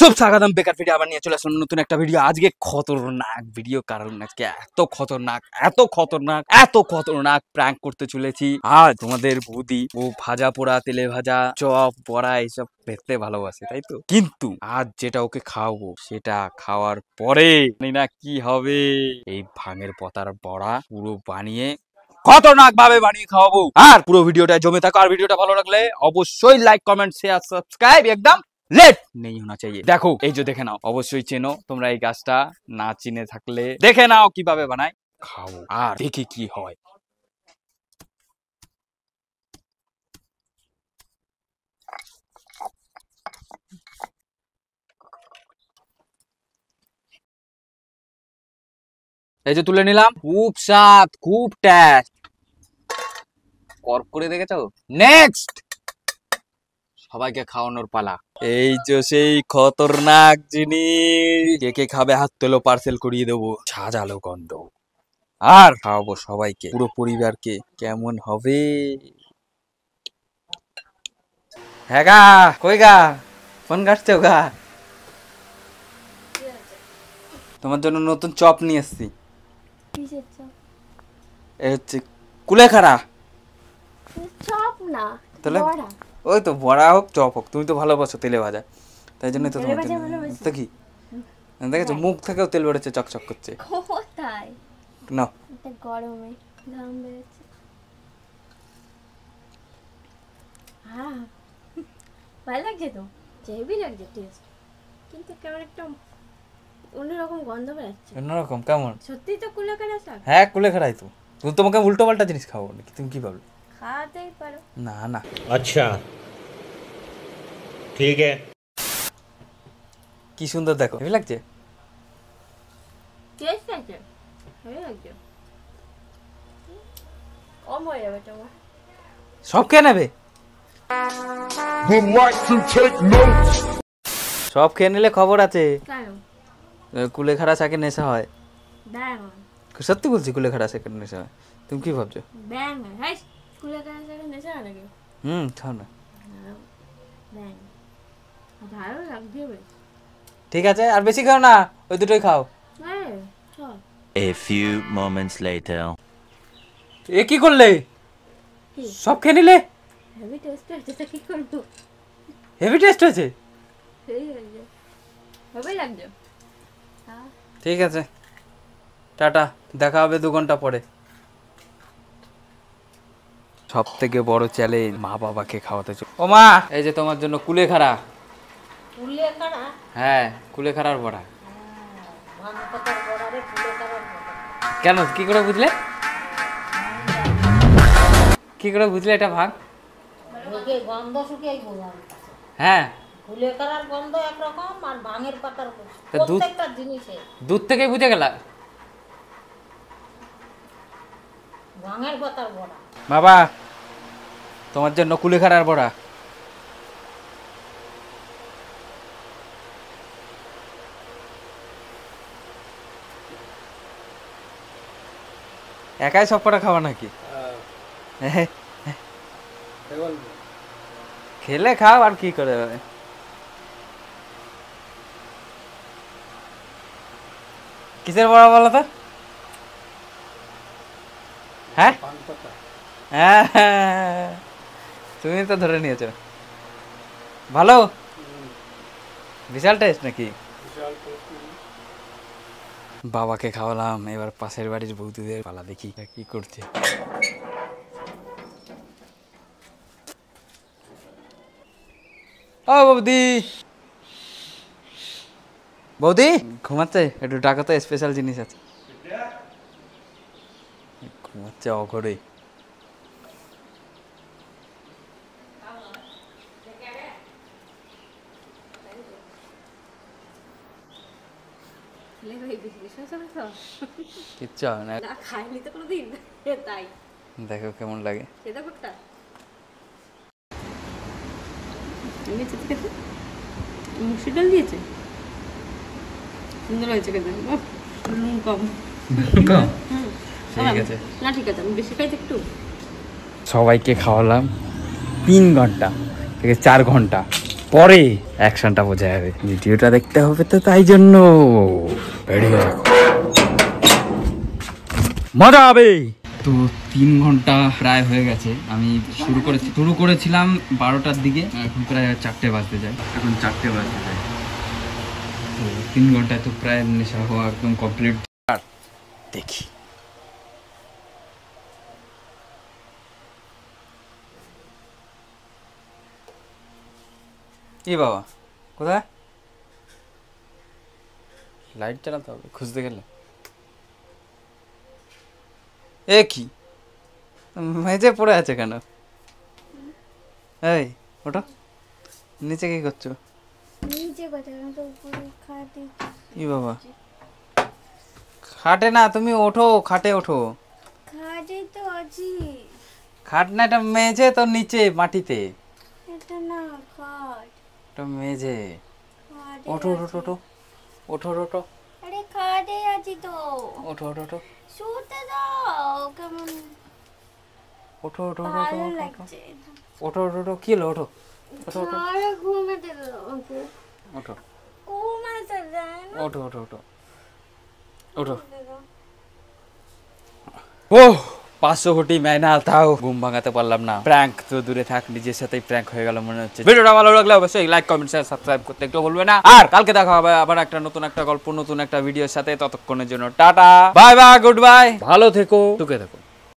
সব স্বাগতম বেকার ভিডিও আবার নিয়ে চলে আসলাম নতুন একটা ভিডিও। আজকে খতরনাক ভিডিও, কারণ আজকে এত খতরনাক প্র্যাঙ্ক করতে চলেছি। আর তোমাদের বৌদি ও ভাজা পোড়া, তেলে ভাজা, চপ, বড়া এইসব খেতে ভালোবাসে, তাই তো। কিন্তু আজ যেটা ওকে খাওয়াবো সেটা খাওয়ার পরে জানি না কি হবে। এই ভাঙের পাতার বড়া পুরো বানিয়ে খতরনাক ভাবে বানিয়ে খাওয়াবো। আর পুরো ভিডিওটা জমে থাকো। আর ভিডিওটা ভালো লাগলে অবশ্যই লাইক, কমেন্ট, শেয়ার, সাবস্ক্রাইব একদম লেট নেই হোনা চাইয়ে। দেখো এই যে দেখে নাও, অবশ্যই চেনো তোমরা এই গাছটা, না চিনে থাকলে দেখে নাও কিভাবে বানায়, খাও আর দেখি কি হয়। এই যে তুলে নিলাম, খুব স্বাদ, খুব টেস্ট। কর্ক করে দেখেছো? নেক্সট সবাইকে খাওয়ানোর পালা। এই যে সেই খতরনাক জিনিস, কে কে খাবে হাত তোলো, পার্সেল করিয়ে দেবো। ঝাঁঝালো গন্ধ। আর খাওয়াবো সবাইকে, পুরো পরিবারকে। কেমন হবে? হ্যাঁ গা, কই গা, ফোন কাটছো গা? তোমার জন্য নতুন চপ নিয়ে এসছি। এই হচ্ছে কুলেখাড়া চপ না, তাহলে বড়া। ওই তো বড়া হোক চপ হোক, তুমি তো ভালোবাসো তেলে ভাজা, তাই জন্যই তো তোমার জন্য। তো কি দেখেছো, মুখ থেকেও তেল বেরোচ্ছে, চকচক করছে। কোথায় না এটা গরমে ঘাম বেরোচ্ছে। হ্যাঁ, ভালো লাগছে তো, হেভি লাগছে টেস্ট, কিন্তু কেমন একটা অন্যরকম গন্ধ বেরোচ্ছে। অন্যরকম কেমন? সত্যি তো কুলেখাড়া শাক। হ্যাঁ কুলেখাড়াই তো। তুমি তোমাকে উল্টো পাল্টা জিনিস খাবো নাকি? তুমি কি ভাবলে? খাওয়াতেই পারো। না না, अच्छा ठीक है। কি সুন্দর দেখো, হেভি লাগছে। টেস্ট আছে, হেভি লাগছে। কম হয়ে যাবে তোমার। সব খেয়ে নেবে? সব খেয়ে নিলে খবর আছে। কেন? কুলেখাড়া শাকের নেশা হয়। ব্যাং সত্যি বলছি, কুলেখাড়া শাকের নেশা হয়। তুমি কি ভাবছো? ব্যাং হাই, কুলেখাড়া শাকের নেশা হয় নাকি? খাও না। ব্যাং ভালো লাগবে বেশ। ঠিক আছে, আর বেশি খাও না, ওই দুটোই খাও। হ্যাঁ চল। A few moments later. এ কি করলে? সব খেয়ে নিলে? হেভি টেস্ট আছে, তো কি করবো? হেভি টেস্ট হয়েছে। হেভি লাগছে, হেভি লাগছে। ঠিক আছে, টাটা, দেখা হবে 2 ঘন্টা পরে। সব থেকে বড় চ্যালেঞ্জ, মা বাবাকে খাওয়াতে চল। ও মা, এই যে তোমার জন্য কুলেখাড়া। কুলেখাড়া? হ্যাঁ, কুলেখাড়ার বড়া। কেন, কি করে বুঝলে? কি করে বুঝলে এটা ভাগ? গন্ধ শুকিয়ে হ্যাঁ, কুলেখাড়ার গন্ধ একরকম আর ভাঙের পাতার তা দুধ, প্রত্যেকটা জিনিসে দুধ থেকেই বুঝে গেলা। ভাঙের পাতার বড়া। বাবা, তোমার জন্য কুলেখাড়ার বড়া। একাই সব কটা খাওয়া নাকি? খেলে খাও, আর কি করে হবে। কিসের বড়া বলো তো? হ্যাঁ হ্যাঁ, তুমি তো ধরে নিয়েছো। ভালো, বিশাল টেস্ট নাকি? বাবাকে খাওয়ালাম, এবার পাশের বাড়ির বৌদিদের পালা, দেখি কি করছে। ও বৌদি, বৌদি ঘুমাচ্ছে, একটু ডাকো তো, স্পেশাল জিনিস আছে। ঘুমাচ্ছে অঘরে। কিচ্ছু হবে না, খাইনি তো কোনোদিন, তাই দেখো কেমন লাগে। সেটা কোনটা মুসুর ডাল দিয়েছে, সুন্দর হয়েছে খেতে। নুন কম। ঠিক আছে, না ঠিক আছে, আমি বেশি খাইতে একটু। সবাইকে খাওয়ালাম 3 ঘন্টা থেকে 4 ঘন্টা, পরে অ্যাকশনটা বোঝা যাবে। ভিডিওটা দেখতে হবে তো, তাই জন্য ভিডিও দেখো, মজা হবে। তো 3 ঘন্টা প্রায় হয়ে গেছে। আমি শুরু করেছিলাম 12টার দিকে, এখন প্রায় 4টে বাজতে যায়। তো 3 ঘন্টায় তো প্রায় নেশা হওয়া একদম কমপ্লিট। আর দেখি এ বাবা কোথায়? লাইট চালাতে হবে খুঁজতে গেলে। এ কি মেঝে পড়ে আছে কেন? এই ওটা নিচে কি করছো? নিচে কোথায়? আমি তো উপরে খাটে। ই বাবা, খাটে না, তুমি ওঠো, খাটে ওঠো। খাটে তো আছি। খাট না, এটা মেঝে তো, নিচে মাটিতে। এটা না খাট, এটা মেঝে। খাটে ওঠো ওঠো আছি। ওঠো ওঠো ওঠো আরে খাটে আছি তো। ওঠো ওঠো ওঠো শুতে দাও, কেমন ওঠো ওঠো ওঠো ভালো ওঠো লাগছে। ওঠো ওঠো ওঠো কি হলো? ওঠো ওঠো ওঠো আরে ঘুমাতে দাও ওকে। ওঠো ঘুমাতে দেয় না। ওঠো ওঠো ওঠো ওঠো। ঘুমাতে দাও। ওহ 500 কোটি মেহনত তাও ঘুম ভাঙাতে পারলাম না। প্র্যাঙ্ক তো দূরে থাক, নিজের সাথেই প্র্যাঙ্ক হয়ে গেল মনে হচ্ছে। ভিডিওটা ভালো লাগলে অবশ্যই লাইক, কমেন্ট, শেয়ার, সাবস্ক্রাইব করতে একটু বলবে না। আর কালকে দেখা হবে আবার একটা নতুন একটা গল্প, নতুন একটা ভিডিওর সাথে। ততক্ষণের জন্য tata, bye bye, good bye, ভালো থেকো, সুখে থেকো।